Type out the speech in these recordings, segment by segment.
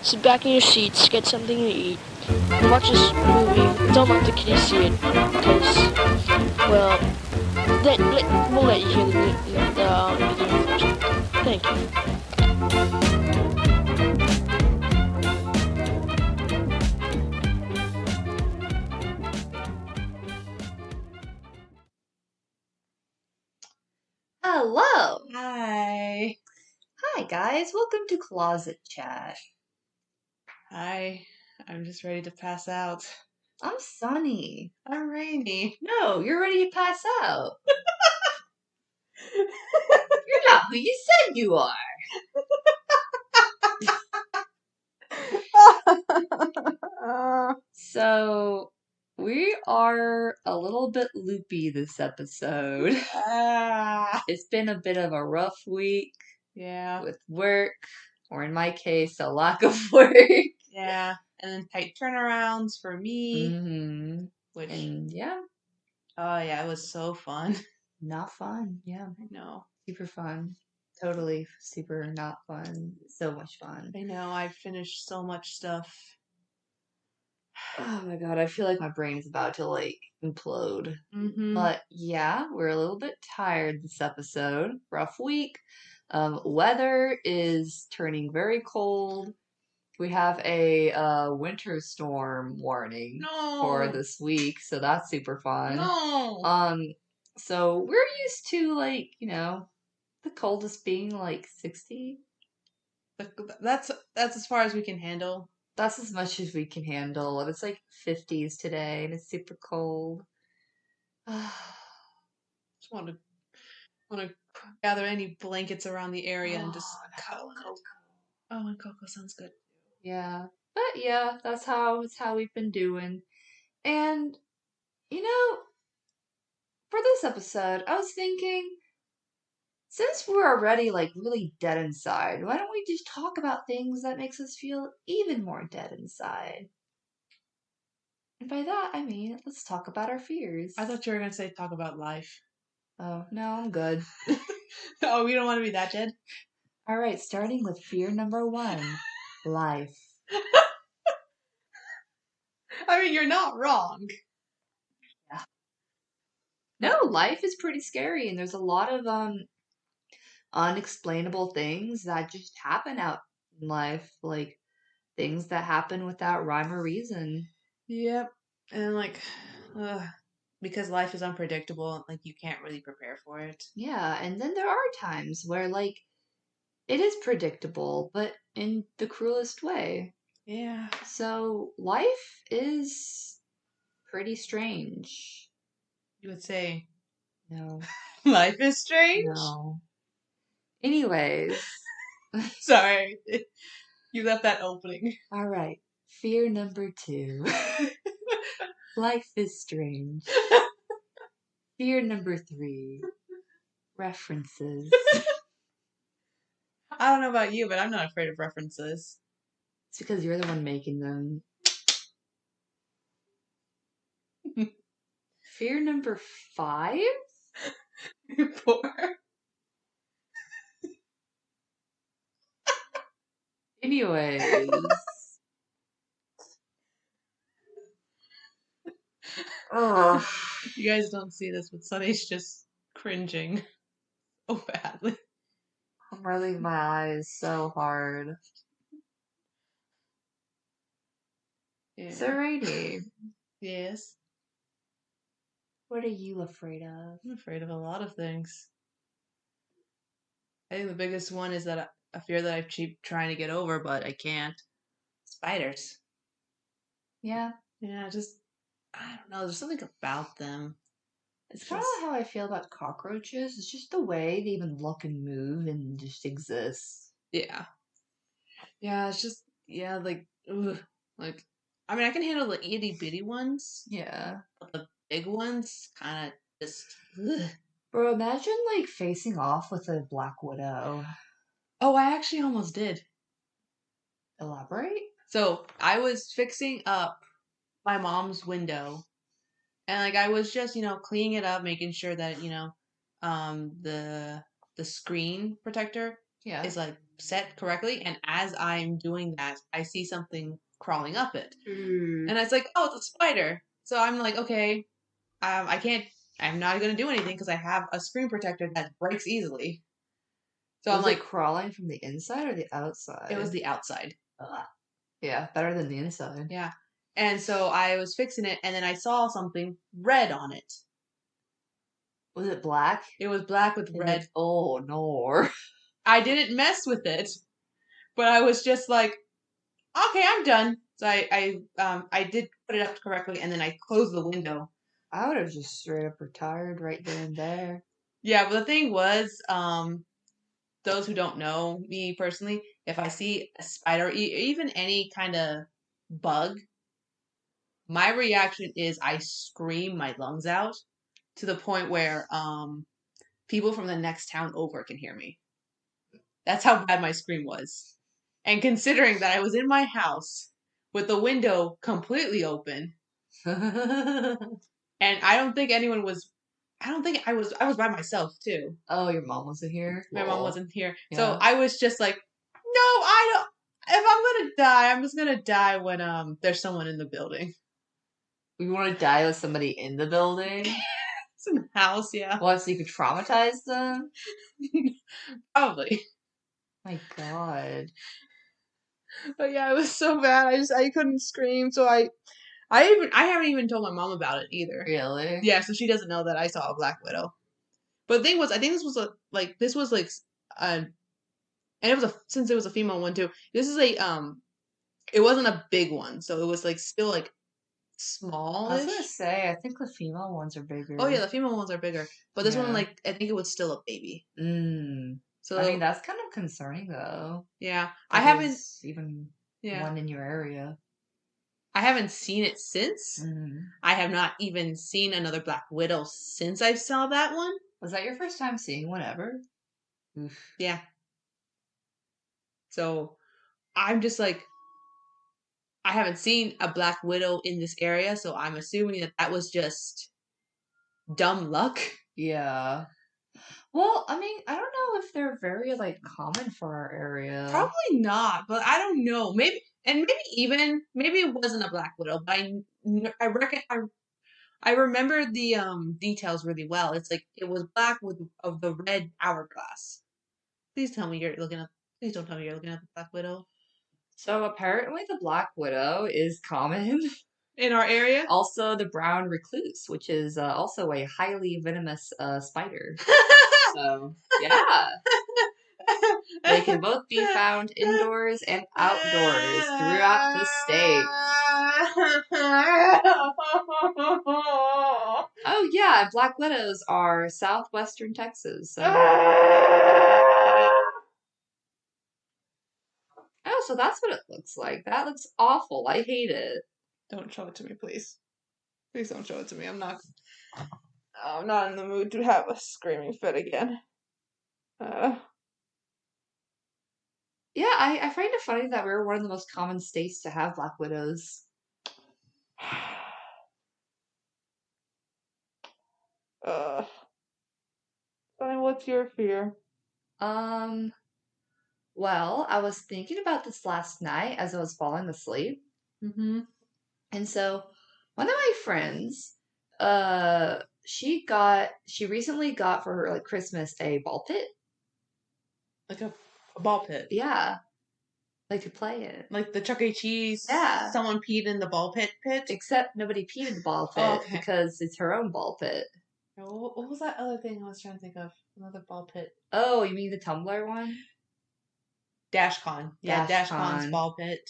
sit back in your seats, get something to eat, and watch this movie. Don't let the kiddies see it, because, well, we'll let you hear the beginning first. Thank you. Hello! Hi. Hi, guys. Welcome to Closet Chat. Hi. I'm just ready to pass out. I'm Sunny. I'm Rainy. No, you're ready to pass out. You're not who you said you are. So, we are a little bit loopy this episode. It's been a bit of a rough week Yeah. with work, or in my case, a lack of work. Yeah. And then tight turnarounds for me. Mm-hmm. Which, And yeah, oh yeah, it was so fun. not fun. Yeah. I know. Super fun. Totally super not fun. So much fun. I know. I finished so much stuff. Oh my god, I feel like my brain is about to like implode. Mm-hmm. But yeah, we're a little bit tired this episode. Rough week. Weather is turning very cold. We have a winter storm warning for No. this week, so that's super fun. No. So we're used to like, the coldest being like 60. That's as far as we can handle. That's as much as we can handle. And it's like 50s today and it's super cold. Just want to gather any blankets around the area and just cuddle in it. Oh, and Coco sounds good. Yeah. But yeah, it's how we've been doing. And you know, for this episode, I was thinking, since we're already like really dead inside, why don't we just talk about things that makes us feel even more dead inside? And by that I mean, let's talk about our fears. I thought you were gonna say talk about life. Oh, no, I'm good. Oh, we don't want to be that dead? All right, starting with fear number 1, life. I mean, you're not wrong. Yeah. No, life is pretty scary, and there's a lot of unexplainable things that just happen out in life, like things that happen without rhyme or reason. Yep. And like, because life is unpredictable, like you can't really prepare for it. Yeah, and then there are times where like it is predictable, but in the cruelest way. Yeah. So life is pretty strange. You would say No. life is strange? No. Anyways. Sorry. You left that opening. All right. Fear number 2. Life is strange. Fear number 3. References. I don't know about you, but I'm not afraid of references. It's because you're the one making them. Fear number 5? Poor. Anyways. Oh. You guys don't see this, but Sunny's just cringing so badly. I'm rubbing my eyes so hard. Yeah. So, Rainy, Yes. what are you afraid of? I'm afraid of a lot of things. I think the biggest one is that a fear that I keep trying to get over, but I can't. Spiders. Yeah. Yeah, just I don't know. There's something about them. It's kind of how I feel about cockroaches. It's just the way they even look and move and just exist. Yeah. Yeah, it's just like ugh. Like I mean, I can handle the itty bitty ones. Yeah. But the big ones kind of just. Ugh. Bro, imagine like facing off with a black widow. Oh, I actually almost did. Elaborate? So I was fixing up my mom's window, and like I was just cleaning it up, making sure that the screen protector Yeah. is like set correctly, and as I'm doing that, I see something crawling up it, Mm. and it's like, oh, it's a spider. So I'm like, okay, I'm not gonna do anything because I have a screen protector that breaks easily. So Was I'm like, it crawling from the inside or the outside? it was the outside. Ugh. Yeah, better than the inside. Yeah. And so I was fixing it, and then I saw something red on it. Was it black? It was black with red. Oh no. I didn't mess with it, but I was just like, okay, I'm done. So I did put it up correctly, and then I closed the window. I would have just straight up retired right then and there. Yeah, but the thing was, those who don't know me personally, if I see a spider, even any kind of bug, my reaction is I scream my lungs out to the point where people from the next town over can hear me. That's how bad my scream was. And considering that I was in my house with the window completely open, and I don't think anyone was. I don't think I was by myself too. Oh, your mom wasn't here? My mom wasn't here. Yeah. So I was just like, no, I don't. If I'm gonna die, I'm just gonna die when there's someone in the building. You want to die with somebody in the building? It's in the house, yeah. What, so you could traumatize them? Probably. My god. But yeah, it was so bad. I couldn't scream, so I haven't even told my mom about it either. Really? Yeah, so she doesn't know that I saw a black widow. But the thing was, I think this was and it was since it was a female one too. This is it wasn't a big one, so it was like still like small. I was gonna say, I think the female ones are bigger. Oh yeah, the female ones are bigger, but this one Yeah. like I think it was still a baby. Mm. So I mean, that's kind of concerning though. yeah, That I haven't there's even one in your area. I haven't seen it since. Mm. I have not even seen another black widow since I saw that one. Was that your first time seeing one ever? Oof. Yeah. So I'm just like, I haven't seen a black widow in this area, so I'm assuming that that was just dumb luck. Yeah. Well, I mean, I don't know if they're very like common for our area. Probably not, but I don't know. Maybe it wasn't a black widow, but I reckon I remember the details really well. It's like it was black with of the red hourglass. Please don't tell me you're looking at the black widow. So apparently the black widow is common. In our area? Also the brown recluse, which is also a highly venomous spider. So, yeah. They can both be found indoors and outdoors throughout the state. Oh yeah, black widows are southwestern Texas. So. Oh, so that's what it looks like. That looks awful. I hate it. Don't show it to me, please. Please don't show it to me. I'm not in the mood to have a screaming fit again. Yeah, I find it funny that we're one of the most common states to have black widows. Sonny, what's your fear? Well, I was thinking about this last night as I was falling asleep. Mm-hmm. And so one of my friends, she recently got for her like Christmas a ball pit. Like a ball pit. Yeah. Like to play it. Like the Chuck E. Cheese. Yeah. Someone peed in the ball pit. Except nobody peed in the ball pit okay. because it's her own ball pit. What was that other thing I was trying to think of? Another ball pit. Oh, you mean the Tumblr one? DashCon. Yeah, DashCon's DashCon. ball pit.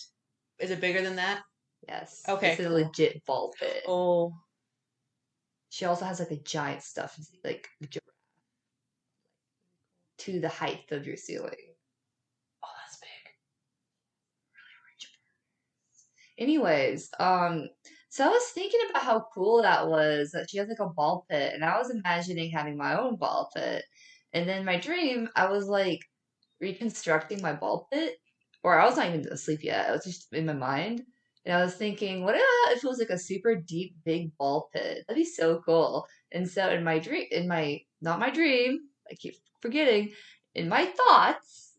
Is it bigger than that? Yes. Okay. It's a legit ball pit. Oh. She also has like a giant stuffed like giraffe to the height of your ceiling. Oh, that's big. Really rich. Anyways, so I was thinking about how cool that was that she has like a ball pit, and I was imagining having my own ball pit. And then my dream, I was like reconstructing my ball pit, or I was not even asleep yet. I was just in my mind, and I was thinking, what if it was like a super deep, big ball pit? That'd be so cool. And so in my dream, not my dream, I keep forgetting, in my thoughts,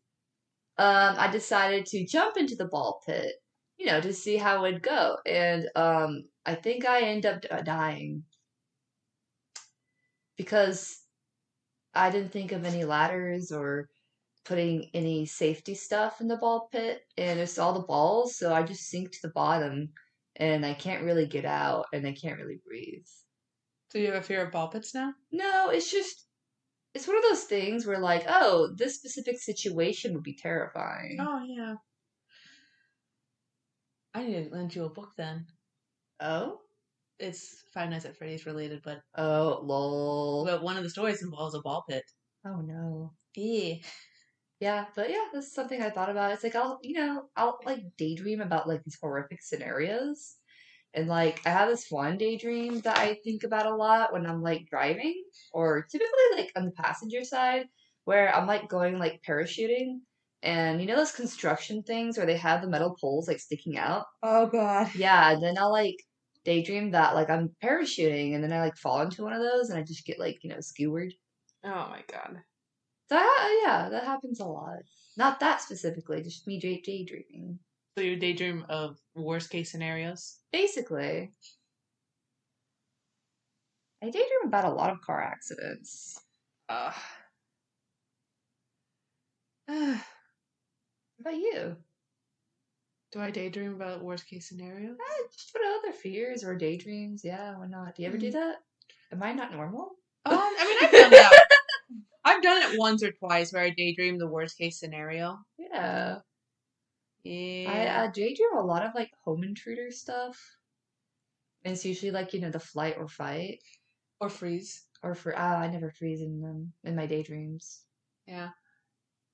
I decided to jump into the ball pit, to see how it'd go. And I think I end up dying because I didn't think of any ladders or putting any safety stuff in the ball pit, and it's all the balls, so I just sink to the bottom, and I can't really get out, and I can't really breathe. So you have a fear of ball pits now? No, it's one of those things where like, oh, this specific situation would be terrifying. Oh yeah. I need to lend you a book then. Oh? It's Five Nights at Freddy's related, but Oh, lol. one of the stories involves a ball pit. Oh no. Yeah. Yeah, but yeah, this is something I thought about. It's like I'll like daydream about like these horrific scenarios. And like I have this one daydream that I think about a lot when I'm like driving or typically like on the passenger side where I'm like going like parachuting and those construction things where they have the metal poles like sticking out. Oh god. Yeah, and then I'll like daydream that like I'm parachuting and then I like fall into one of those and I just get like, skewered. Oh my god. Yeah, that happens a lot. Not that specifically, just me daydreaming. So you daydream of worst case scenarios? Basically, I daydream about a lot of car accidents. Uh, What about you? do I daydream about worst case scenarios? Just what other fears or daydreams? Yeah, why not? Do you ever do that? Am I not normal? I mean, I've done that. I've done it once or twice where I daydream the worst case scenario. Yeah. Yeah. I daydream a lot of like home intruder stuff. And it's usually like, the flight or fight. Or freeze. Or I never freeze in them in my daydreams. Yeah.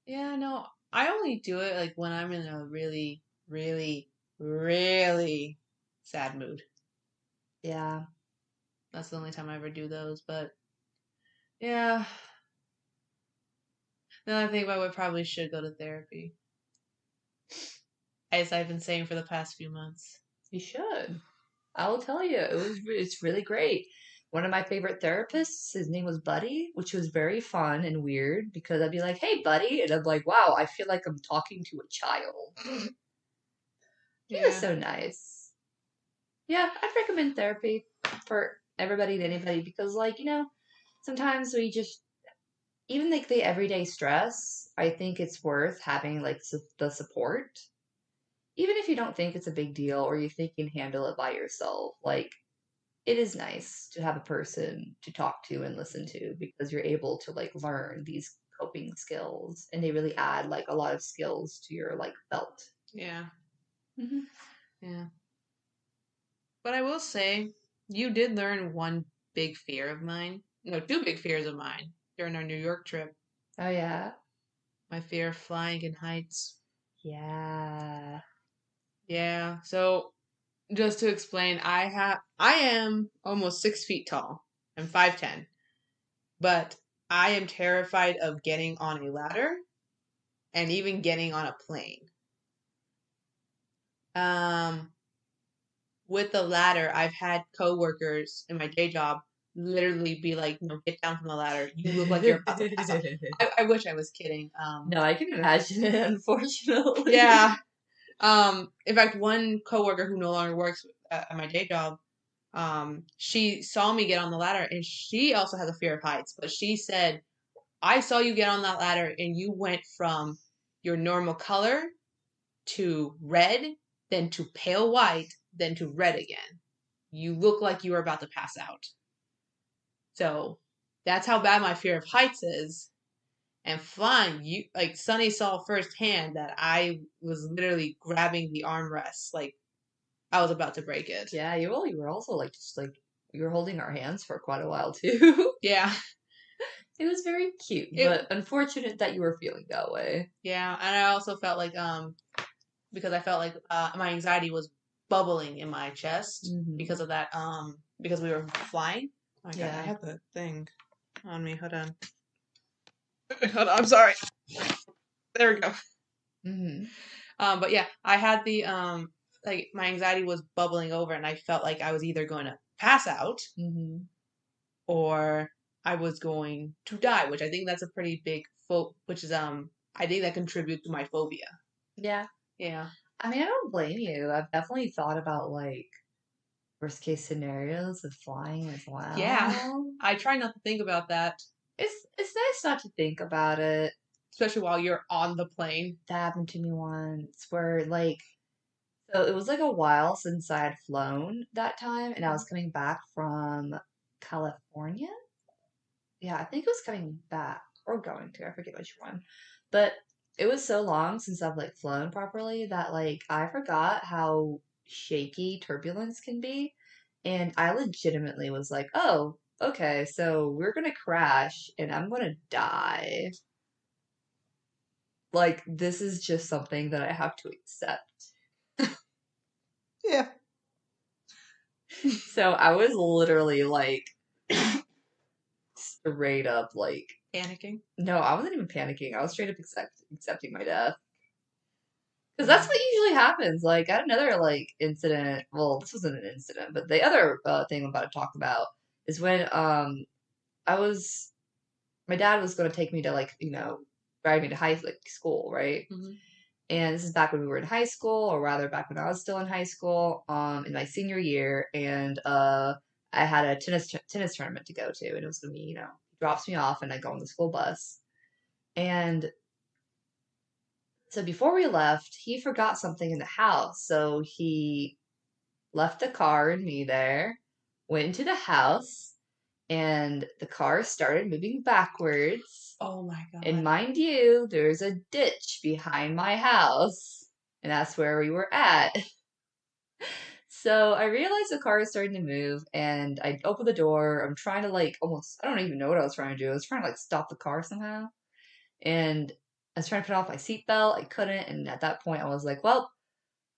Yeah, no. I only do it like when I'm in a really, really, really sad mood. Yeah. That's the only time I ever do those, but yeah. Now that I think about it, I probably should go to therapy. As I've been saying for the past few months. You should. I will tell you, it's really great. One of my favorite therapists, his name was Buddy, which was very fun and weird because I'd be like, "Hey, Buddy," and I'm like, "Wow, I feel like I'm talking to a child." He was so nice. Yeah, I'd recommend therapy for everybody and anybody because, like, sometimes we just even like the everyday stress. I think it's worth having like the support even if you don't think it's a big deal or you think you can handle it by yourself, like it is nice to have a person to talk to and listen to because you're able to like learn these coping skills and they really add like a lot of skills to your like belt. Yeah. Mm-hmm. Yeah. But I will say, you did learn one big fear of mine. No, two big fears of mine during our New York trip. Oh yeah. My fear of flying in heights. Yeah. Yeah. So just to explain, I am almost 6 feet tall. I'm 5'10", but I am terrified of getting on a ladder and even getting on a plane. With the ladder, I've had coworkers in my day job literally be like, "No, get down from the ladder. You look like you're about to pass out." I wish I was kidding. No, I can imagine it, unfortunately. Yeah. In fact, one coworker who no longer works at my day job, she saw me get on the ladder, and she also has a fear of heights. But she said, "I saw you get on that ladder, and you went from your normal color to red, then to pale white, then to red again. You look like you were about to pass out." So that's how bad my fear of heights is. And flying, Sunny saw firsthand that I was literally grabbing the armrest, like I was about to break it. Yeah, you were also like just like you were holding our hands for quite a while too. Yeah. It was very cute, but unfortunate that you were feeling that way. Yeah, and I also felt like because I felt like my anxiety was bubbling in my chest because of that because we were flying. Oh my God, I have the thing on me. Hold on. Hold on, I'm sorry. There we go. Mm-hmm. But yeah, I had the like my anxiety was bubbling over, and I felt like I was either going to pass out or I was going to die, which I think that's a pretty big which is I think that contributes to my phobia. Yeah. Yeah. I mean, I don't blame you. I've definitely thought about like worst case scenarios of flying as Yeah. well. I try not to think about that, It's nice not to think about it. especially while you're on the plane. That happened to me once where like so it was like a while since I had flown that time and I was coming back from California. Yeah, I think it was coming back or going to, I forget which one. But it was so long since I've like flown properly that like I forgot how shaky turbulence can be. And I legitimately was like, oh, okay, so we're gonna crash and I'm gonna die. Like, this is just something that I have to accept. Yeah. So I was literally like, straight up like, Panicking. no, I wasn't even panicking. I was straight up accepting my death. Because that's what usually happens. Like, I had another, like, incident. Well, this wasn't an incident, but the other thing I'm about to talk about is when, I was, my dad was going to take me to, like, drive me to like, school, right? Mm-hmm. And this is back when we were in high school, or rather back when I was still in high school, in my senior year, and, I had a tennis tournament to go to, and it was going to be, he drops me off, and I go on the school bus. And so before we left, he forgot something in the house. So he left the car and me there, went into the house, and the car started moving backwards. Oh my god. And mind you, there's a ditch behind my house, and that's where we were at. So I realized the car is starting to move, and I open the door. I'm trying to like almost, I don't even know what I was trying to do. I was trying to like stop the car somehow. And I was trying to put off my seatbelt. I couldn't. And at that point, I was like, well,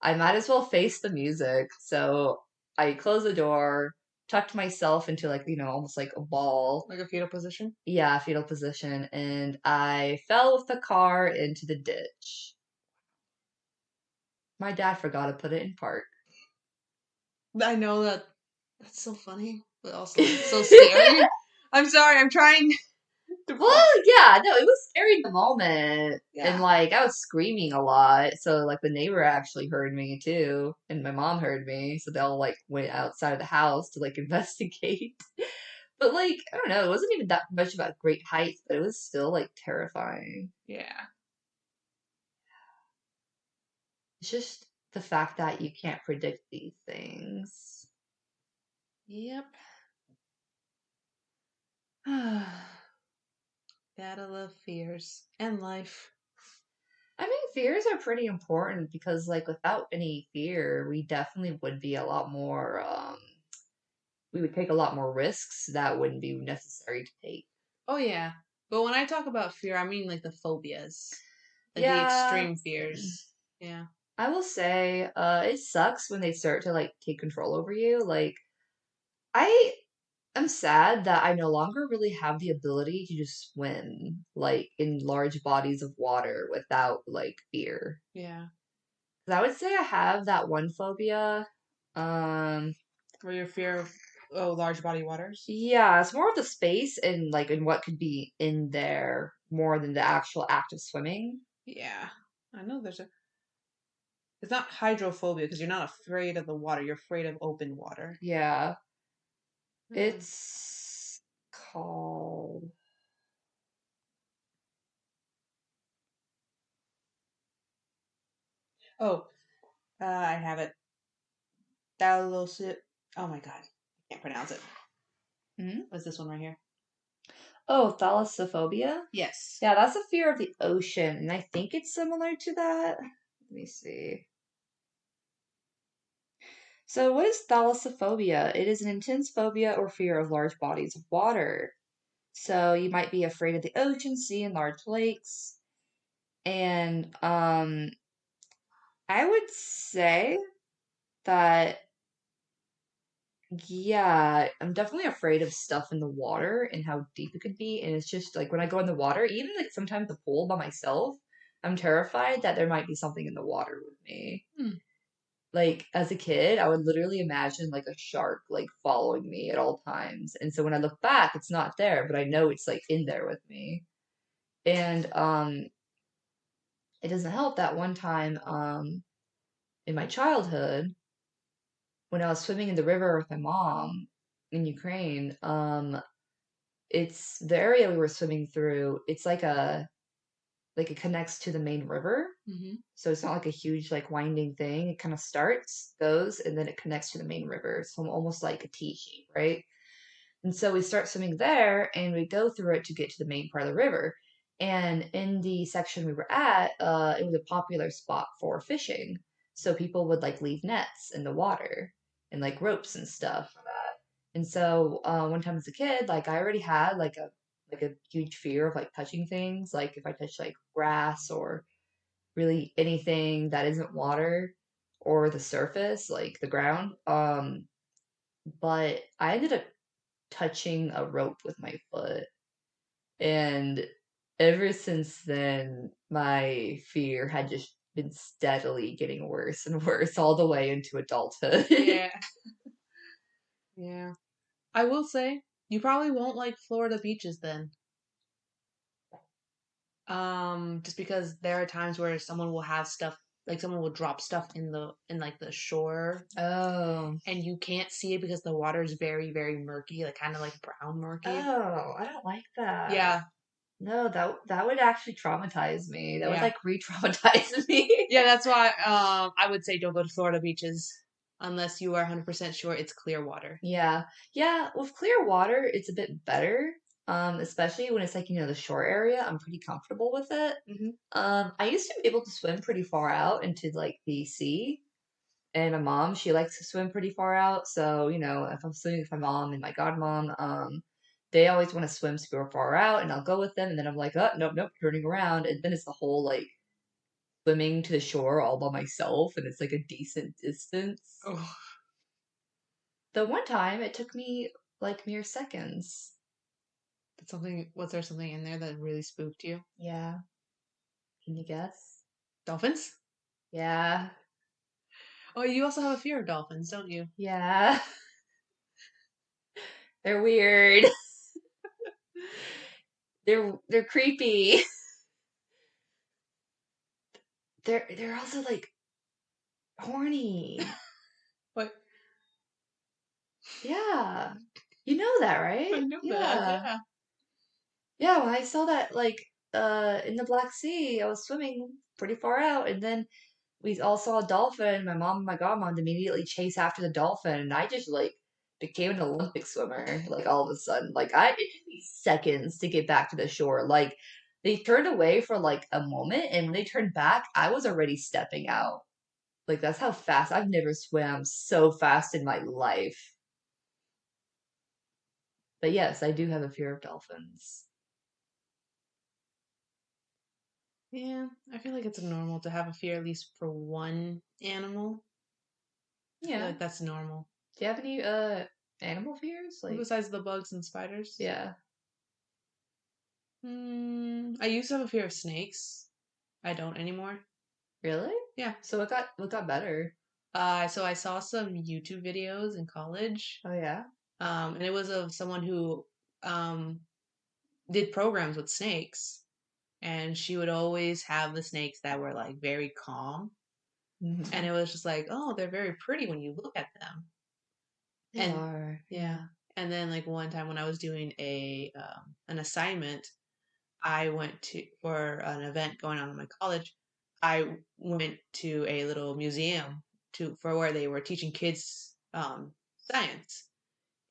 I might as well face the music. So I closed the door, tucked myself into like, almost like a ball. Like a fetal position? Yeah, fetal position. And I fell with the car into the ditch. My dad forgot to put it in park. I know that. That's so funny, but also so scary. I'm sorry, I'm trying to. Well, yeah, no, it was scary in the moment. Yeah. And like I was screaming a lot. So like the neighbor actually heard me too. And my mom heard me. So they all like went outside of the house to like investigate. But like, I don't know, it wasn't even that much about great height, but it was still like terrifying. Yeah. It's just the fact that you can't predict these things. Yep. Gotta love fears and life. I mean, fears are pretty important because, like, without any fear, we definitely would be a lot more, we would take a lot more risks that wouldn't be necessary to take. Oh yeah. But when I talk about fear, I mean like the phobias. Like the Yeah. extreme fears. Yeah. I will say, it sucks when they start to, like, take control over you. Like, I'm sad that I no longer really have the ability to just swim, like, in large bodies of water without, like, fear. Yeah. 'Cause I would say I have that one phobia. Or your fear of large body waters? Yeah, it's more of the space and, like, and what could be in there more than the actual act of swimming. Yeah. I know there's a. It's not hydrophobia because you're not afraid of the water. You're afraid of open water. Yeah. Hmm. It's called. Oh, I have it. Thalassoph. Oh my god, I can't pronounce it. Hmm? What's this one right here? Oh, thalassophobia? Yes. Yeah, that's a fear of the ocean, and I think it's similar to that. Let me see. So, what is thalassophobia? It is an intense phobia or fear of large bodies of water. So, you might be afraid of the ocean, sea, and large lakes. And I would say that, yeah, I'm definitely afraid of stuff in the water and how deep it could be. And it's just like when I go in the water, even like sometimes the pool by myself, I'm terrified that there might be something in the water with me. Hmm. Like as a kid, I would literally imagine like a shark like following me at all times. And so when I look back, it's not there, but I know it's like in there with me. And it doesn't help that one time in my childhood when I was swimming in the river with my mom in Ukraine, it's the area we were swimming through, it's like it connects to the main river. Mm-hmm. So it's not like a huge like winding thing. It kind of starts, goes, and then it connects to the main river. So almost like a T shape, right? And so we start swimming there and we go through it to get to the main part of the river. And in the section we were at, it was a popular spot for fishing. So people would like leave nets in the water and like ropes and stuff for that. And so one time as a kid, like I already had like a huge fear of like touching things. Like if I touch like grass or really anything that isn't water or the surface, like the ground. But I ended up touching a rope with my foot. And ever since then, my fear had just been steadily getting worse and worse all the way into adulthood. Yeah. Yeah. I will say, you probably won't like Florida beaches then. Just because there are times where someone will have stuff, like someone will drop stuff in like the shore, Oh. and you can't see it because the water is very, very murky, like kind of like brown murky. Oh, I don't like that. Yeah. No, that would actually traumatize me. That would Yeah. like re-traumatize me. Yeah, that's why I would say don't go to Florida beaches unless you are 100% sure it's clear water. Yeah. Yeah, with clear water, it's a bit better. Especially when it's like, the shore area. I'm pretty comfortable with it. Mm-hmm. I used to be able to swim pretty far out into like the sea. And my mom, she likes to swim pretty far out. So, if I'm swimming with my mom and my godmom, they always want to swim super far out and I'll go with them and then I'm like, oh nope, nope, turning around. And then it's the whole like swimming to the shore all by myself and it's like a decent distance. Oh. The one time it took me like mere seconds. Was there something in there that really spooked you? Yeah. Can you guess? Dolphins? Yeah. Oh, you also have a fear of dolphins, don't you? Yeah. They're weird. They're creepy. They're also like horny. What? Yeah. You know that, right? I know Yeah. that, yeah. Yeah, when I saw that like in the Black Sea, I was swimming pretty far out and then we all saw a dolphin. My mom and my godmom immediately chased after the dolphin and I just like became an Olympic swimmer like all of a sudden. Like it took me seconds to get back to the shore. Like they turned away for like a moment and when they turned back, I was already stepping out. Like that's how fast I've never swam so fast in my life. But yes, I do have a fear of dolphins. Yeah, I feel like it's normal to have a fear at least for one animal. I feel Yeah. like that's normal. Do you have any animal fears? Like Besides the bugs and spiders? yeah. I used to have a fear of snakes. I don't anymore. Really? Yeah. So what got better? So I saw some YouTube videos in college. Oh yeah. And it was of someone who did programs with snakes. And she would always have the snakes that were like very calm. Mm-hmm. And it was just like, oh, they're very pretty when you look at them. They are. Yeah. And then like one time when I was doing an assignment, I went for an event going on in my college. I went to a little museum for where they were teaching kids science,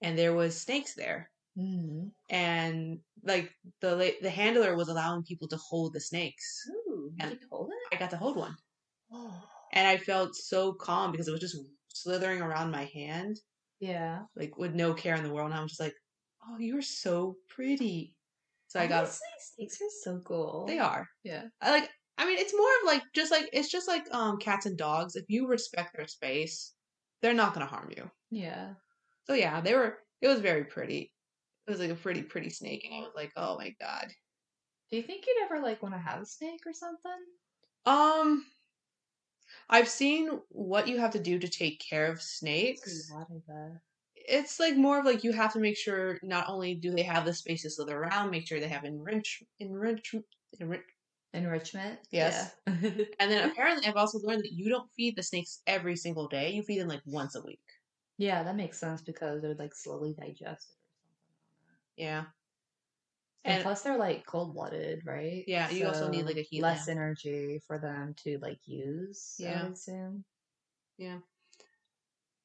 and there was snakes there. Mm-hmm. And like the handler was allowing people to hold the snakes. Ooh, and you can hold it? I got to hold one, Oh. and I felt so calm because it was just slithering around my hand, Yeah. like with no care in the world. And I'm just like, oh, you're so pretty. So I got. Honestly, snakes are so cool. They are. Yeah. I mean, it's more of like it's just like cats and dogs. If you respect their space, they're not gonna harm you. Yeah. So yeah, they were. It was very pretty. It was like a pretty snake, and I was like, oh my god. Do you think you'd ever like want to have a snake or something? I've seen what you have to do to take care of snakes. It's a lot of that. It's like more of like you have to make sure not only do they have the space to slither around, make sure they have Enrichment. Yes. Yeah. And then apparently I've also learned that you don't feed the snakes every single day. You feed them like once a week. Yeah, that makes sense because they're like slowly digested or something. Yeah. And And plus they're like cold-blooded, right? yeah, you also need like So a heat less lamp. energy for them to like use, I Yeah. would assume. Yeah.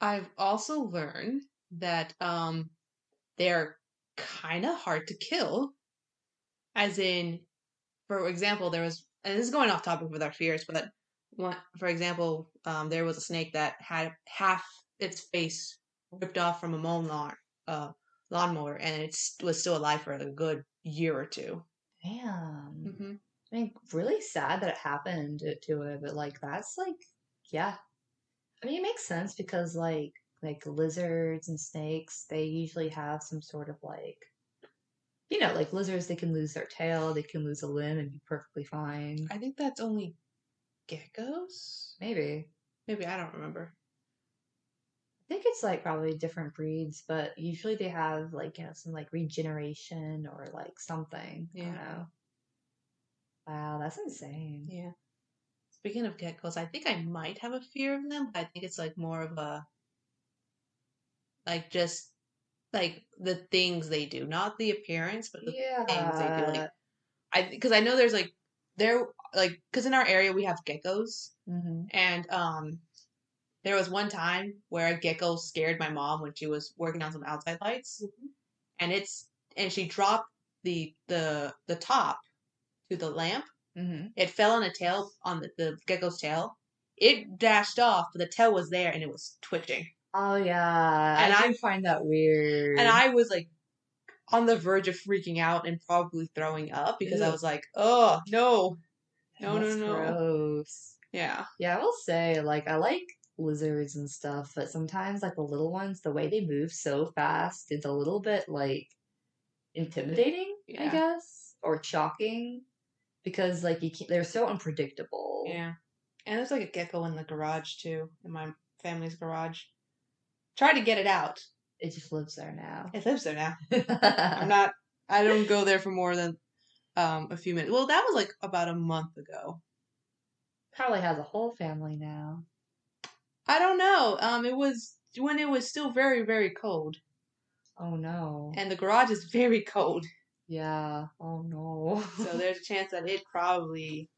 I've also learned that they're kind of hard to kill. As in, for example, there was, and this is going off topic with our fears, but one, for example, there was a snake that had half its face ripped off from a uh, lawnmower, and it was still alive for a good year or two. Damn. Hmm. I mean, really sad that it happened to it, but like that's like, yeah. I mean, it makes sense because like lizards and snakes, they usually have some sort of like, like lizards, they can lose their tail, they can lose a limb and be perfectly fine. I think that's only geckos. Maybe. Maybe I don't remember. I think it's like probably different breeds, but usually they have like, some like regeneration or like something. I don't Yeah. know. Wow, that's insane. Yeah. Speaking of geckos, I think I might have a fear of them, but I think it's like more of a like just like the things they do, not the appearance, but the things they do. Like Yeah. because I know there's like there like because in our area we have geckos, Mm-hmm. and there was one time where a gecko scared my mom when she was working on some outside lights, and she dropped the top to the lamp. Mm-hmm. It fell on the gecko's tail. It dashed off, but the tail was there and it was twitching. Oh yeah, And I do find that weird. I was like on the verge of freaking out and probably throwing up because I Ew. was like, oh no, no, no, That's no. gross. Yeah. Yeah, I will say, like, I like lizards and stuff, but sometimes, like, the little ones, the way they move so fast, it's a little bit, like, intimidating, I Yeah. guess, or shocking, because, like, they're so unpredictable. Yeah. And there's like a gecko in the garage too, in my family's garage. Tried to get it out. It just lives there now. It lives there now. I don't go there for more than a few minutes. Well, that was like about a month ago. Probably has a whole family now. I don't know. It was when it was still very, very cold. Oh no. And the garage is very cold. Yeah. Oh no. So there's a chance that it probably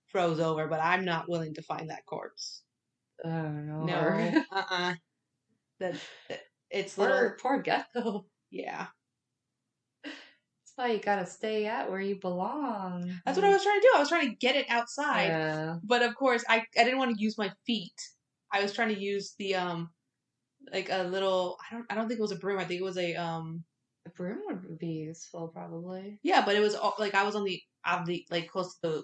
froze over, but I'm not willing to find that corpse. Oh no. No. That it's little. Poor gecko. Yeah. That's why you gotta stay at where you belong. That's what I was trying to do. I was trying to get it outside. Yeah. But of course I didn't want to use my feet. I was trying to use the like a little I don't think it was a broom. I think it was a A broom would be useful, probably. yeah, but it was like I was on the like close to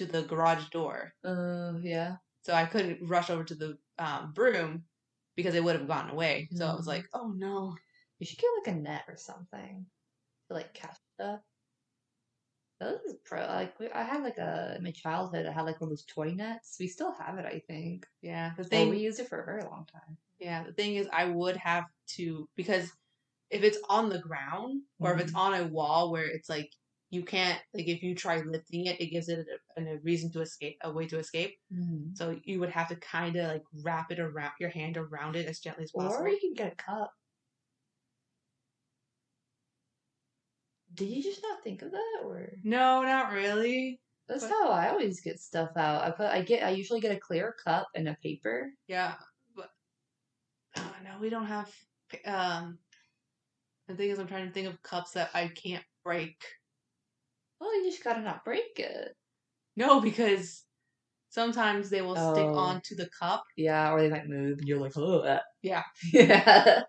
the garage door. Yeah. So I couldn't rush over to the broom because it would have gone away. So I was Mhm. like, "Oh no." You should get like a net or something to like catch stuff. Those is I had like in my childhood I had like one of those toy nets. We still have it, I think. Yeah, Well, we used it for a very long time. yeah, the thing is I would have to because if it's on the ground or if it's on a wall where it's like you can't like if you try lifting it, it gives it a reason to escape, a way to escape. Mm. So you would have to kind of like wrap it around your hand around it as gently as possible. Or you can get a cup. Did you just not think of that, or No, not really. that's But- how I always get stuff out. I usually get a clear cup and a paper. Yeah, but no, we don't have. The thing is, I'm trying to think of cups that I can't break. Well, you just gotta not break it. No, because sometimes they will stick Oh. onto the cup. Yeah, or they might move, and you're like, oh, Yeah. yeah.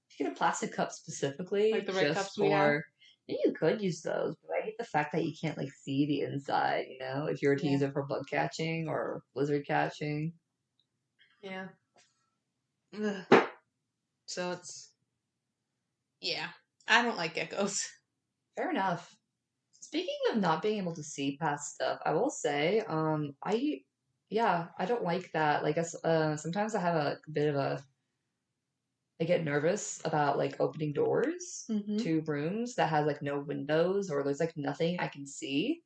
You get a plastic cup specifically, Like the red just cups we have? Yeah, you could use those, but I hate the fact that you can't like see the inside. If you were to Yeah. use it for bug catching or lizard catching. Yeah. Ugh. So it's. Yeah, I don't like geckos. Fair enough. Speaking of not being able to see past stuff, I will say, I don't like that. Like, sometimes I have a bit of I get nervous about like opening doors Mm-hmm. to rooms that has like no windows or there's like nothing I can see.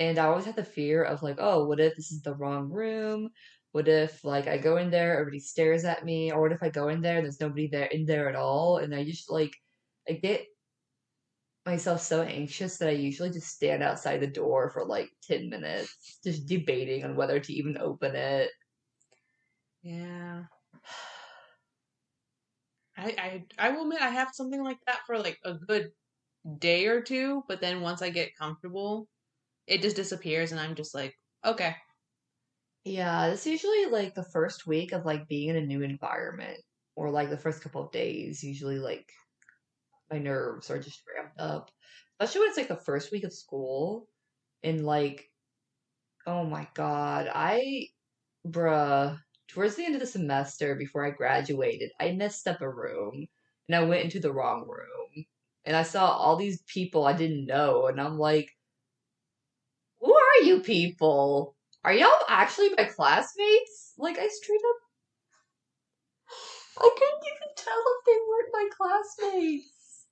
And I always had the fear of like, oh, what if this is the wrong room? What if like I go in there, everybody stares at me, or what if I go in there and there's nobody there in there at all? And I just like I get myself so anxious that I usually just stand outside the door for like 10 minutes, just debating on whether to even open it. Yeah. I will admit I have something like that for like a good day or two, but then once I get comfortable, it just disappears and I'm just like, okay. Yeah, it's usually like the first week of like being in a new environment, or like the first couple of days. Usually, like my nerves are just ramped up, especially when it's like the first week of school. And like, oh my God, bruh, towards the end of the semester before I graduated, I messed up a room and I went into the wrong room. And I saw all these people I didn't know, and I'm like, who are you people? Are y'all actually my classmates? Like, I straight up, I couldn't even tell if they weren't my classmates.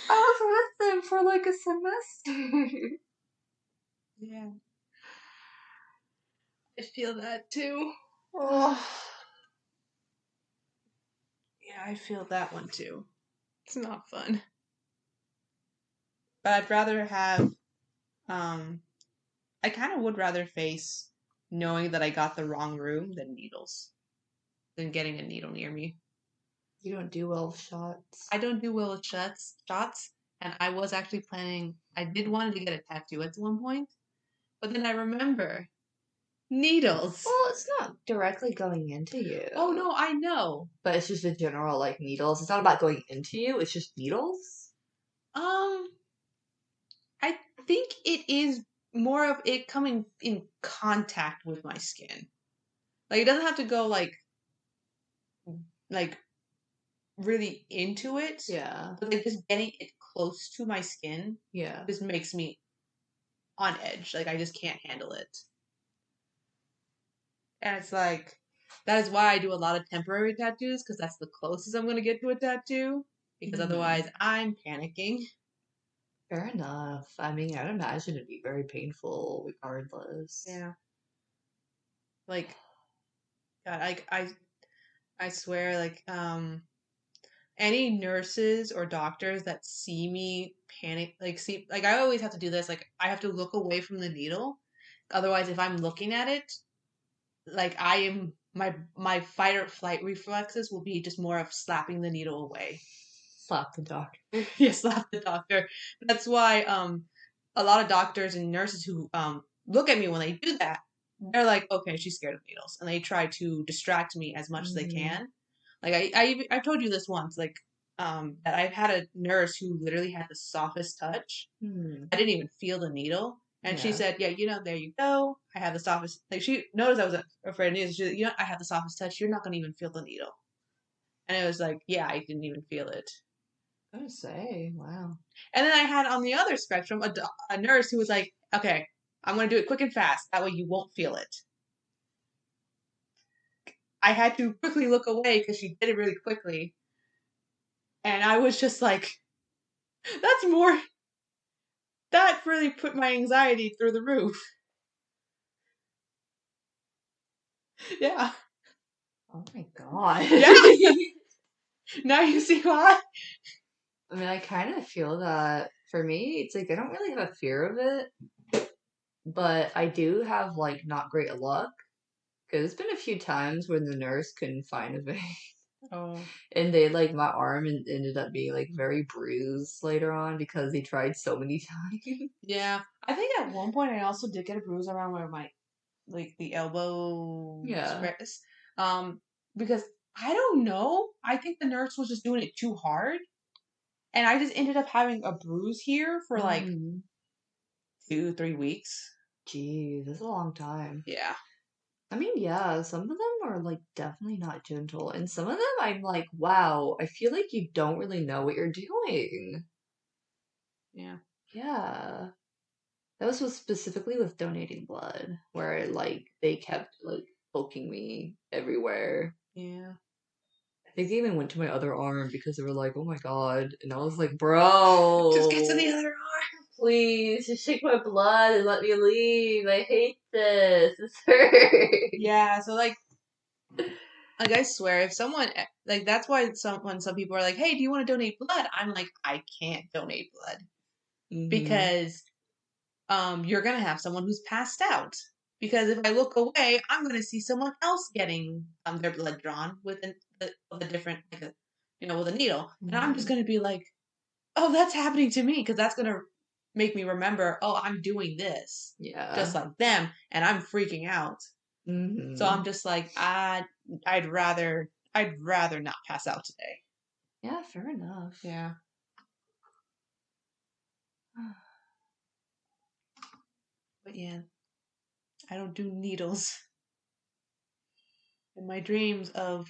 I was with them for like a semester. Yeah. I feel that too. Oh. Yeah, I feel that one too. It's not fun. But I'd rather have I kind of would rather face knowing that I got the wrong room than getting a needle near me. You don't do well with shots. I don't do well with shots, and I was actually planning. I did want to get a tattoo at one point, but then I remember needles. Well, it's not directly going into you. Oh no, I know. But it's just a general like needles. It's not about going into you. It's just needles. I think it is more of it coming in contact with my skin. Like it doesn't have to go like really into it. Yeah. But like just getting it close to my skin Yeah. just makes me on edge. Like I just can't handle it. And it's like that is why I do a lot of temporary tattoos because that's the closest I'm gonna get to a tattoo. Because otherwise I'm panicking. Fair enough. I mean, I'd imagine it'd be very painful regardless. Yeah. Like God, I swear, like any nurses or doctors that see me panic, like I always have to do this, like I have to look away from the needle. Otherwise, if I'm looking at it, like I am my fight or flight reflexes will be just more of slapping the needle away. Slap the doctor. Yeah, slap the doctor. That's why a lot of doctors and nurses who look at me when they do that, they're like, okay, she's scared of needles, and they try to distract me as much as they can. Like I told you this once, like that I've had a nurse who literally had the softest touch. I didn't even feel the needle. And she Yeah. said, yeah, there you go. I have the softest, like she noticed I was afraid of needles. She said, I have the softest touch. You're not going to even feel the needle. And it was like, yeah, I didn't even feel it. I would say, wow. And then I had on the other spectrum a nurse who was like, okay, I'm going to do it quick and fast. That way you won't feel it. I had to quickly look away because she did it really quickly. And I was just like, that really put my anxiety through the roof. Yeah. Oh my God. Yeah. Now you see why? I mean, I kind of feel that for me, it's like I don't really have a fear of it, but I do have like not great luck because it's been a few times when the nurse couldn't find a vein. Oh. And they like my arm ended up being like very bruised later on because they tried so many times. Yeah. I think at one point I also did get a bruise around where my the elbow spreads. Because I don't know. I think the nurse was just doing it too hard. And I just ended up having a bruise here for like 2-3 weeks. Jeez, that's a long time. Yeah. I mean, yeah, some of them are like definitely not gentle, and some of them I'm like, wow, I feel like you don't really know what you're doing. Yeah. Yeah. That was specifically with donating blood, where like they kept like poking me everywhere. Yeah. I think they even went to my other arm because they were like, "Oh my God," and I was like, "Bro, Just get to the other arm." please, just shake my blood and let me leave. I hate this. This hurts. Yeah, so like I swear, if someone like that's why when some people are like, "Hey, do you want to donate blood?" I'm like, I can't donate blood because you're gonna have someone who's passed out. Because if I look away, I'm gonna see someone else getting their blood drawn with a different like a, with a needle, and I'm just gonna be like, "Oh, that's happening to me," because that's gonna make me remember, "Oh, I'm doing this Yeah. just like them," and I'm freaking out. Mm-hmm. So I'm just like, I'd rather not pass out today. Yeah, fair enough. Yeah. But yeah, I don't do needles. And my dreams of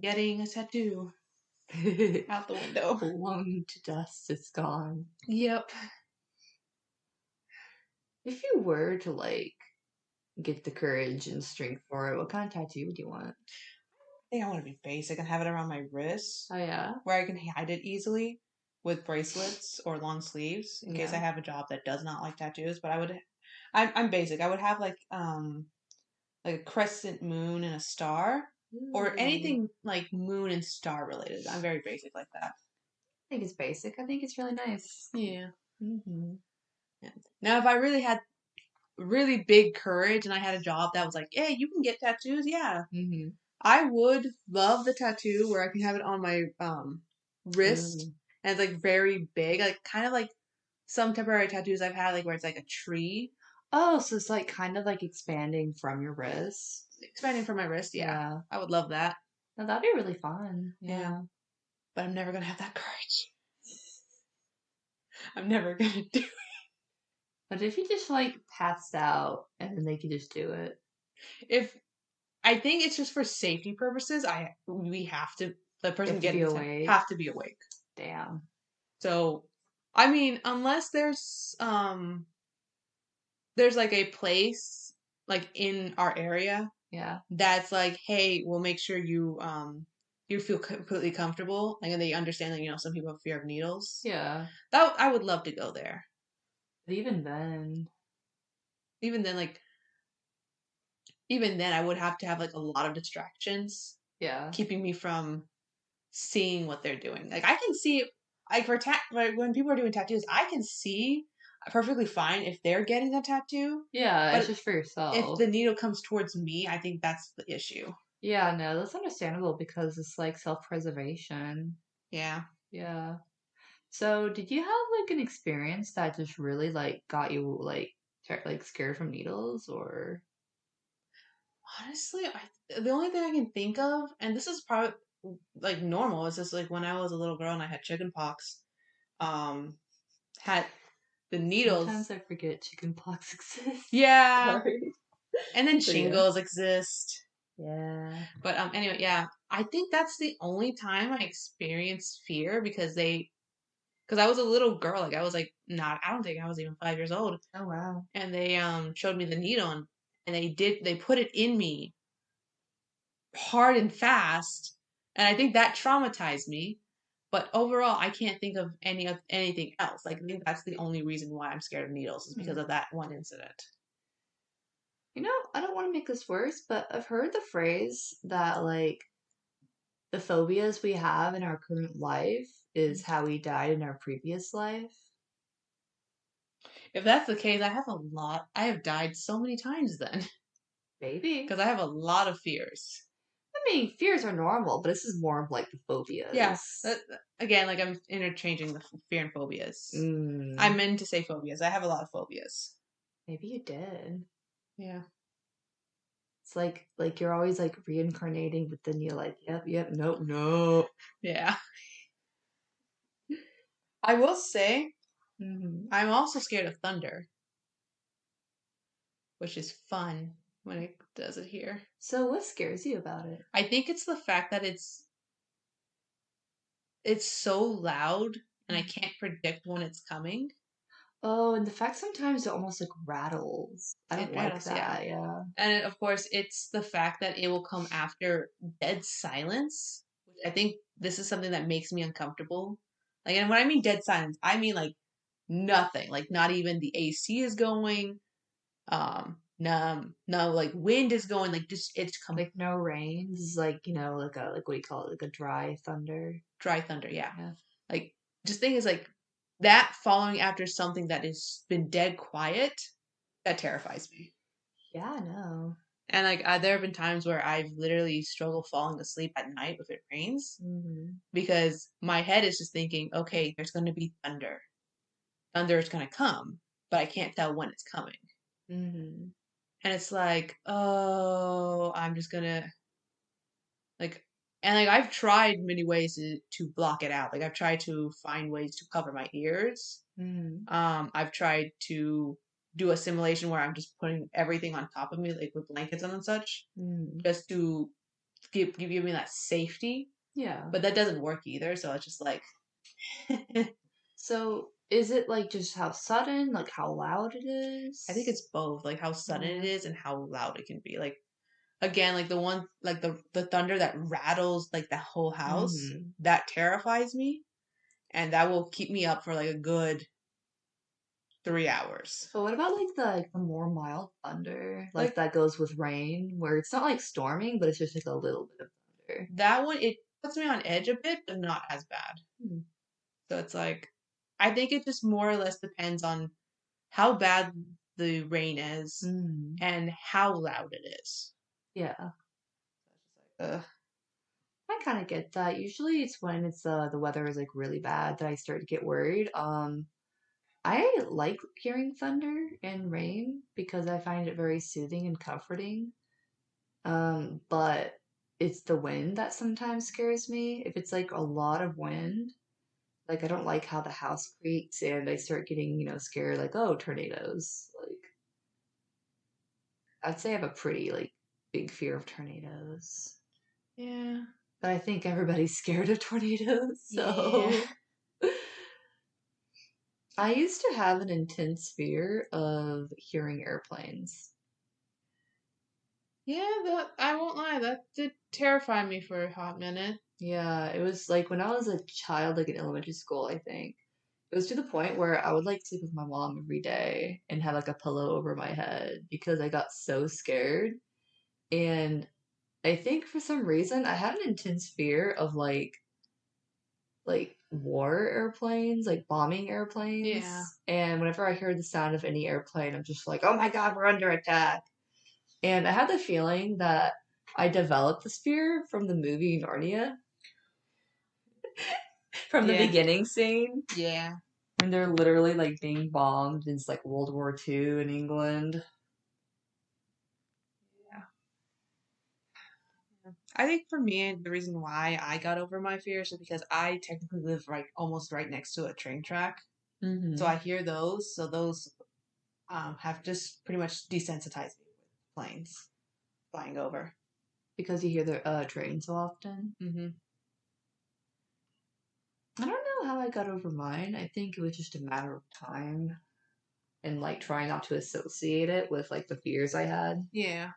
getting a tattoo out the window. Blown to dust, it's gone. Yep. If you were to like get the courage and strength for it, what kind of tattoo would you want? I think I want to be basic and have it around my wrist Oh yeah. where I can hide it easily with bracelets or long sleeves in case I Yeah. have a job that does not like tattoos. But I'm basic. I would have like a crescent moon and a star or Ooh. anything like moon and star related. I'm very basic like that. I think it's basic. I think it's really nice. Yeah. Yeah. Now, if I really had really big courage and I had a job that was like, "Hey, you can get tattoos," yeah, Mm-hmm. I would love the tattoo where I can have it on my wrist and it's like very big, like kind of like some temporary tattoos I've had, like where it's like a tree Oh, so it's like kind of like expanding from your wrist. expanding from my wrist. Yeah, Yeah. I would love that. Now that'd be really fun. Yeah. Yeah. But I'm never gonna have that courage. I'm never gonna do it. But if you just like passed out and then they could just do it. If I think it's just for safety purposes, the person to getting be the awake. have to be awake. Damn. So, I mean, unless there's like a place like in our area Yeah. that's like, hey, we'll make sure you feel completely comfortable, like, and they understand that some people have fear of needles. Yeah. That I would love to go there. But even then. Even then, I would have to have like a lot of distractions Yeah. keeping me from seeing what they're doing. Like I can see, like like when people are doing tattoos, I can see perfectly fine if they're getting a tattoo. Yeah, But it's just for yourself. if the needle comes towards me, I think that's the issue. Yeah, no, that's understandable because it's like self-preservation. Yeah. Yeah. So, did you have like an experience that just really like got you like scared from needles or? Honestly, the only thing I can think of, and this is probably like normal, is just like when I was a little girl and I had chicken pox, had the needles. Sometimes I forget chickenpox exists. Yeah. Sorry. And then So, yeah. shingles exist. Yeah. But anyway, yeah, I think that's the only time I experienced fear because I was a little girl, like I was like not, I don't think I was even 5 years old, Oh wow. and they showed me the needle and they put it in me hard and fast, and I think that traumatized me. But overall, I can't think of anything else. Like I think that's the only reason why I'm scared of needles is because of that one incident. You know, I don't want to make this worse, but I've heard the phrase that like the phobias we have in our current life is how we died in our previous life. If that's the case, I have died so many times then Maybe. because I have a lot of fears. I mean, fears are normal, but this is more of like the phobias. Yeah. Again, like I'm interchanging the fear and phobias. I meant to say phobias. I have a lot of phobias. Maybe you did. Yeah. It's like you're always like reincarnating, but then you're like, yep, nope. Yeah. I will say, Mm-hmm. I'm also scared of thunder, which is fun when it does it here. So what scares you about it? I think it's the fact that it's so loud and I can't predict when it's coming. Oh, and the fact sometimes it almost like rattles. I don't It like rattles, that. Yeah. And of course, it's the fact that it will come after dead silence. Which I think this is something that makes me uncomfortable. Like, and when I mean dead silence, I mean like nothing. Like not even the AC is going. No, like wind is going. Like just it's Like no rain. This is like, like what do you call it? Like a dry thunder. dry thunder. Yeah. Yeah. Like just thing is like that following after something that has been dead quiet, that terrifies me. Yeah, I know. And like there have been times where I've literally struggled falling asleep at night if it rains Mm-hmm. because my head is just thinking, okay, there's going to be thunder. Thunder is going to come, but I can't tell when it's coming. Mm-hmm. And it's like, oh, I'm just gonna like, and like I've tried many ways to block it out. Like I've tried to find ways to cover my ears. Mm-hmm. I've tried to do a simulation where I'm just putting everything on top of me, like with blankets and such, Mm-hmm. just to give me that safety. Yeah. But that doesn't work either. So it's just like, I So is it like just how sudden, like how loud it is? think it's both, like how sudden it Yeah. is and how loud it can be. Like again, like the one, like the thunder that rattles like the whole house, Mm-hmm. that terrifies me, and that will keep me up for like a good 3 hours. But what about like the more mild thunder, like Like that goes with rain, where it's not like storming, but it's just like a little bit of thunder. that one, it puts me on edge a bit, but not as bad. Hmm. So it's like, I think it just more or less depends on how bad the rain is Mm. and how loud it is. Yeah, Ugh. I kind of get that. Usually it's when it's the weather is like really bad that I start to get worried. I like hearing thunder and rain because I find it very soothing and comforting. But it's the wind that sometimes scares me. If it's like a lot of wind, like I don't like how the house creaks and I start getting, scared like, oh, tornadoes. Like I'd say I have a pretty like big fear of tornadoes. Yeah. But I think everybody's scared of tornadoes, Yeah. so I used to have an intense fear of hearing airplanes. Yeah, that I won't lie, that did terrify me for a hot minute. Yeah, it was like when I was a child, like in elementary school, I think. It was to the point where I would like sleep with my mom every day and have like a pillow over my head because I got so scared. And I think for some reason I had an intense fear of like war airplanes, like bombing airplanes. Yeah. And whenever I hear the sound of any airplane, I'm just like, oh my God, we're under attack. And I had the feeling that I developed this fear from the movie Narnia, from the Yeah. beginning scene, Yeah. when they're literally like being bombed. It's like World War II in England. I think for me, the reason why I got over my fears is because I technically live right almost right next to a train track. Mm-hmm. So I hear those. So those have just pretty much desensitized me with planes flying over. Because you hear the train so often. Mm-hmm. I don't know how I got over mine. I think it was just a matter of time and like trying not to associate it with like the fears I had. Yeah.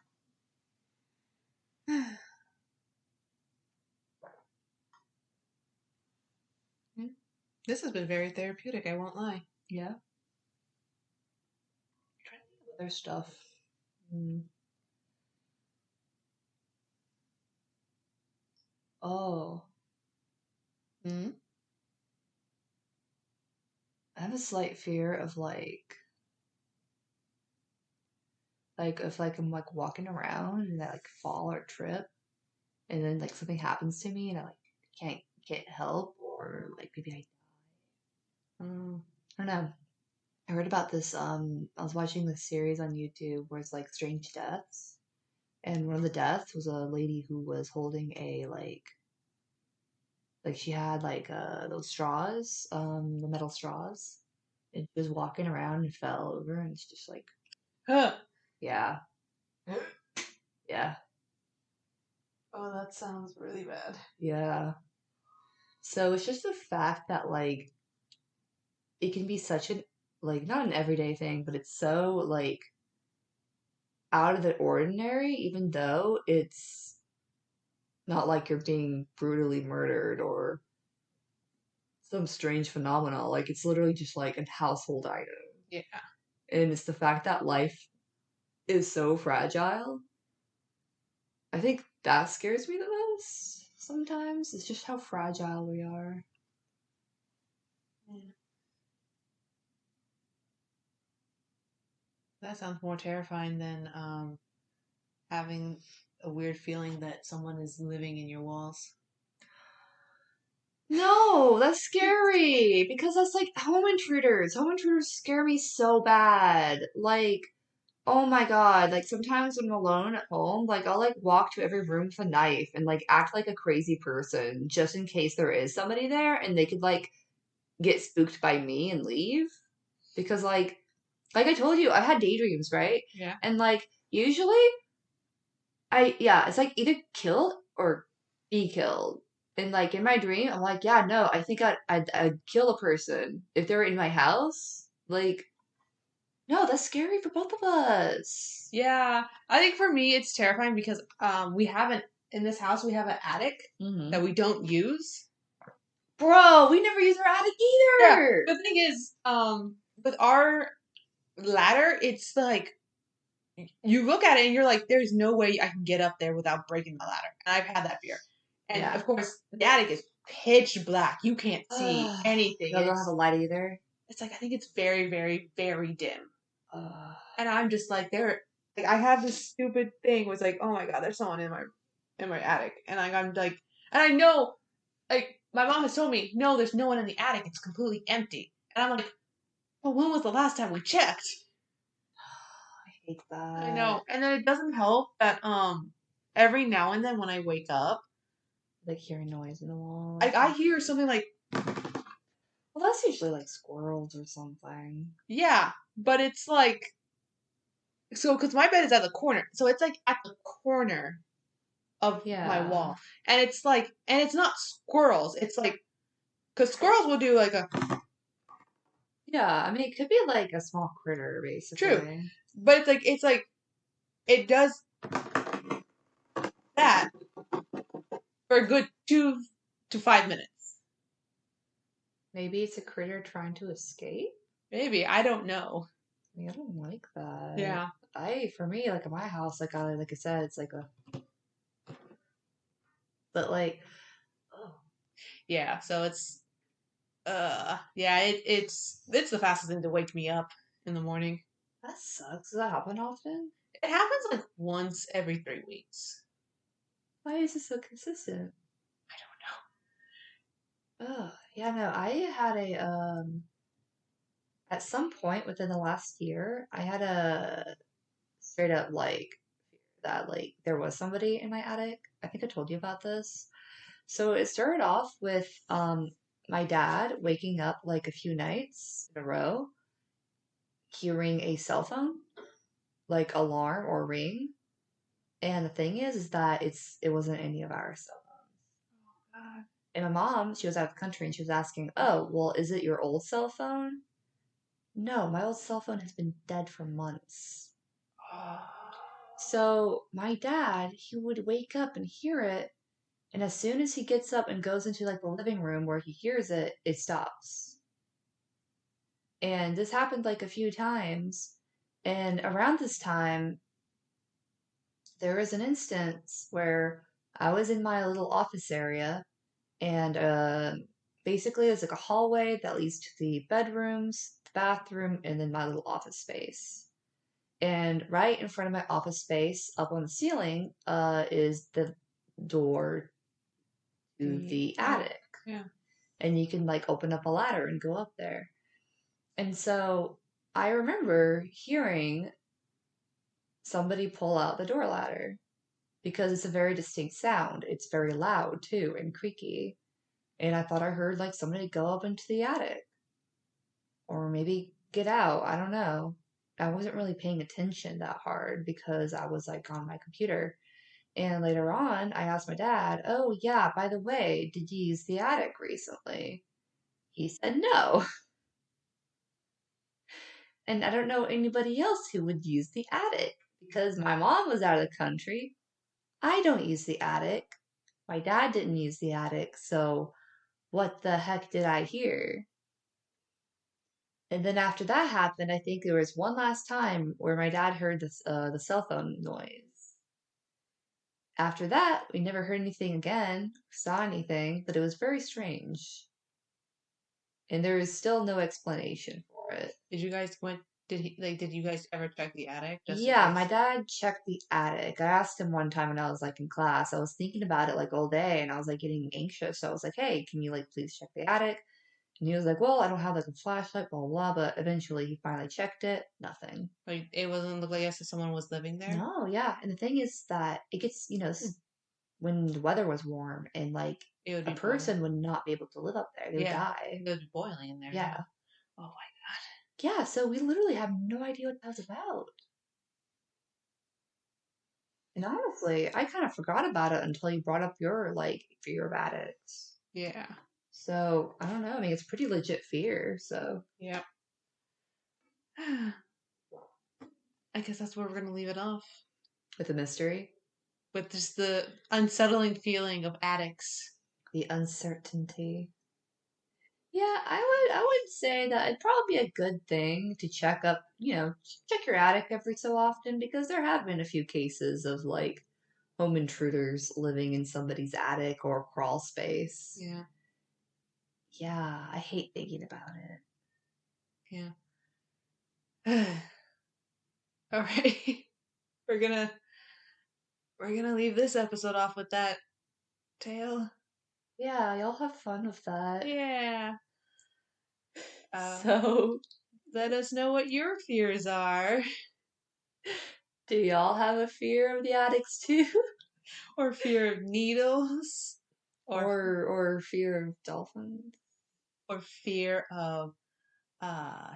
This has been very therapeutic, I won't lie. Yeah. Trying to think of other stuff. Mm. Oh, Mm-hmm. I have a slight fear of like if like I'm like walking around and I like fall or trip and then like something happens to me and I like can't get help or like maybe Mm. I don't know. I read about this I was watching this series on YouTube where it's like strange deaths and one of the deaths was a lady who was holding a like she had like those straws, the metal straws, and she was walking around and fell over and it's just like Huh. yeah. Yeah. Oh, that sounds really bad. Yeah. So it's just the fact that like it can be such an like not an everyday thing, but it's so like out of the ordinary, even though it's not like you're being brutally murdered or some strange phenomena. Like it's literally just like a household item. Yeah. And it's the fact that life is so fragile. I think that scares me the most sometimes. It's just how fragile we are. That sounds more terrifying than having a weird feeling that someone is living in your walls. No, that's scary because that's like home intruders. Home intruders scare me so bad. Like, oh my God, like sometimes when I'm alone at home, like I'll like walk to every room with a knife and like act like a crazy person just in case there is somebody there and they could like get spooked by me and leave. Because like I told you, I had daydreams, right? Yeah. And like usually it's like either kill or be killed. And like in my dream, I'm like, yeah, no, I think I'd kill a person if they were in my house. Like, no, that's scary for both of us. Yeah. I think for me it's terrifying because we haven't in this house we have an attic Mm-hmm. that we don't use. Bro, we never use our attic Yeah. either. The thing is, with our ladder, it's like you look at it and you're like, there's no way I can get up there without breaking the ladder. And I've had that fear. And Yeah. of course, the attic is pitch black. You can't see anything. Y'all don't have a light either. It's like I think it's very, very, very dim. Uh, And I'm just like like I have this stupid thing was like, oh my god, there's someone in my attic. And like I'm like and I know like my mom has told me, no, there's no one in the attic, it's completely empty. And I'm like, well, when was the last time we checked? I hate that. I know. And then it doesn't help that every now and then when I wake up, Like hearing noise in the wall. like I hear something like Well, that's usually like squirrels or something. yeah, but it's like so because my bed is at the corner, so it's like at the corner of my Yeah. wall, and it's like and it's not squirrels, it's like because squirrels will do like a Yeah, I mean, it could be like a small critter, basically. true, but it's like it does that for a good 2 to 5 minutes. Maybe it's a critter trying to escape. Maybe I don't know. I mean, I don't like that. Yeah. For me, like in my house, like I said, it's like a. But like, oh, Yeah, so it's yeah, it's the fastest thing to wake me up in the morning. that sucks. Does that happen often? It happens like once every 3 weeks. Why is it so consistent? I don't know. Oh, yeah, no, I had at some point within the last year, I had a straight up like that like there was somebody in my attic. I think I told you about this. So it started off with my dad waking up like a few nights in a row, hearing a cell phone like alarm or ring. And the thing is that it wasn't any of our cell phones. And my mom, she was out of the country and she was asking, "Oh, well, is it your old cell phone?" No, my old cell phone has been dead for months. So my dad, he would wake up and hear it, and as soon as he gets up and goes into like the living room where he hears it, it stops. And this happened like a few times. And around this time, there was an instance where I was in my little office area, and basically it's like a hallway that leads to the bedrooms, the bathroom, and then my little office space. And right in front of my office space, up on the ceiling, is the door to the attic. Yeah. And you can like open up a ladder and go up there. And so I remember hearing somebody pull out the door ladder because it's a very distinct sound. It's very loud too and creaky. And I thought I heard like somebody go up into the attic or maybe get out. I don't know. I wasn't really paying attention that hard because I was like on my computer. And later on, I asked my dad, "Oh, yeah, by the way, did you use the attic recently?" He said no. And I don't know anybody else who would use the attic because my mom was out of the country. I don't use the attic. My dad didn't use the attic. So what the heck did I hear? And then after that happened, I think there was one last time where my dad heard the cell phone noise. After that, we never heard anything again, saw anything, but it was very strange. And there is still no explanation for it. Did you guys did you guys ever check the attic just in Yeah, my case? dad checked the attic. I asked him one time when I was like in class. I was thinking about it like all day and I was like getting anxious. So I was like, hey, can you like please check the attic? And he was like, well, I don't have like a flashlight, blah, blah, blah. But eventually he finally checked it. Nothing. Like it wasn't look like as if someone was living there. No, yeah. And the thing is that it gets, this is when the weather was warm and like It would a be person would not be able to live up there. They would Yeah, die. it would be boiling in there. Yeah. Oh my Yeah, so we literally have no idea what that was about. And honestly, I kind of forgot about it until you brought up your like fear of addicts. Yeah. So I don't know. I mean, it's pretty legit fear. So Yep. I guess that's where we're gonna leave it off with a mystery, with just the unsettling feeling of addicts. the uncertainty. Yeah, I would say that it'd probably be a good thing to check up, check your attic every so often because there have been a few cases of like home intruders living in somebody's attic or crawl space. Yeah. Yeah, I hate thinking about it. Yeah. All right. We're gonna leave this episode off with that tale. Yeah, y'all have fun with that. Yeah. So, let us know what your fears are. do y'all have a fear of the attics too? Or fear of needles. Or fear of dolphins? Or fear of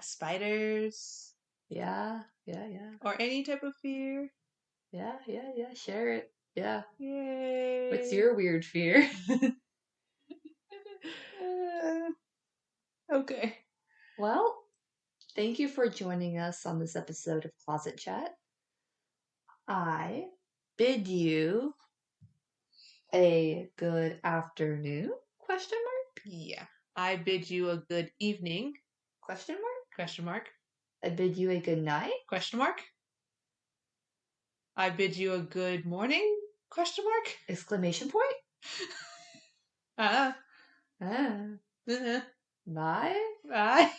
spiders. Yeah. Or any type of fear. Yeah. Share it. Yeah. Yay. What's your weird fear? Okay. Well, thank you for joining us on this episode of Closet Chat. I bid you a good afternoon? Question mark? Yeah. I bid you a good evening. Question mark? Question mark. I bid you a good night? Question mark. I bid you a good morning? Question mark. Exclamation point? Ah. Ah. Uh-huh. Bye? Bye.